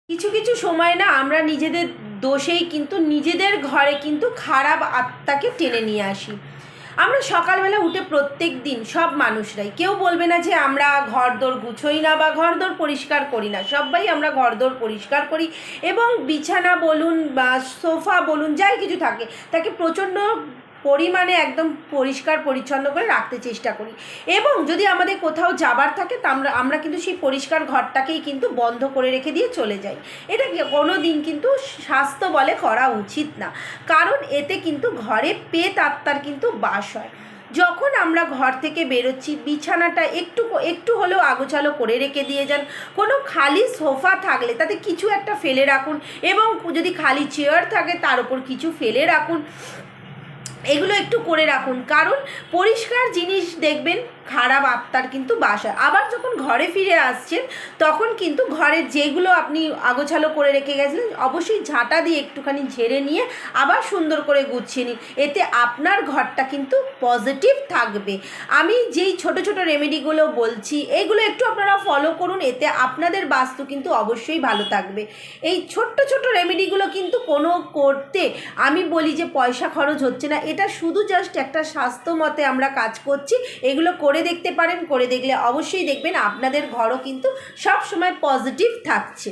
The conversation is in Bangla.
কিছু কিছু সময় না আমরা নিজেদের দোষেই কিন্তু নিজেদের ঘরে কিন্তু খারাপ আত্মাকে টেনে নিয়ে আসি। আমরা সকালবেলা উঠে প্রত্যেক দিন সব মানুষরাই কেউ বলবে না যে আমরা ঘরদোর গুছোই না বা ঘরদোর পরিষ্কার করি না, সবাই আমরা ঘরদোর পরিষ্কার করি এবং বিছানা বলুন বা সোফা বলুন যাই কিছু থাকে তাকে প্রচণ্ড পরিমাণে একদম পরিষ্কার পরিচ্ছন্ন করে রাখতে চেষ্টা করি। এবং যদি আমাদের কোথাও যাবার থাকে তা আমরা কিন্তু সেই পরিষ্কার ঘরটাকেই কিন্তু বন্ধ করে রেখে দিয়ে চলে যাই। এটা কোনো দিন কিন্তু স্বাস্থ্য বলে করা উচিত না, কারণ এতে কিন্তু ঘরে পেট আত্মার কিন্তু বাস হয়। যখন আমরা ঘর থেকে বেরোচ্ছি বিছানাটা একটু হলেও আগোছালো করে রেখে দিয়ে যান। কোনো খালি সোফা থাকলে তাতে কিছু একটা ফেলে রাখুন এবং যদি খালি চেয়ার থাকে তার উপর কিছু ফেলে রাখুন। এগুলো একটু করে রাখুন, কারণ পরিষ্কার জিনিস দেখবেন খারাপ আত্মার কিন্তু বাস হয়। আবার যখন ঘরে ফিরে আসছেন তখন কিন্তু ঘরের যেগুলো আপনি আগোছালো করে রেখে গেছিলেন অবশ্যই ঝাঁটা দিয়ে একটুখানি ঝেড়ে নিয়ে আবার সুন্দর করে গুছিয়ে নিন, এতে আপনার ঘরটা কিন্তু পজিটিভ থাকবে। আমি যেই ছোট ছোট রেমেডিগুলো বলছি এগুলো একটু আপনারা ফলো করুন, এতে আপনাদের বাস্তু কিন্তু অবশ্যই ভালো থাকবে। এই ছোট্ট ছোট রেমেডিগুলো কিন্তু কোনো করতে আমি বলি যে পয়সা খরচ হচ্ছে না, এটা শুধু জাস্ট একটা স্বাস্থ্য মতে আমরা কাজ করছি। এগুলো করে দেখতে পারেন, করে দেখলে অবশ্যই দেখবেন আপনাদের ঘরও কিন্তু সব সময় পজিটিভ থাকছে।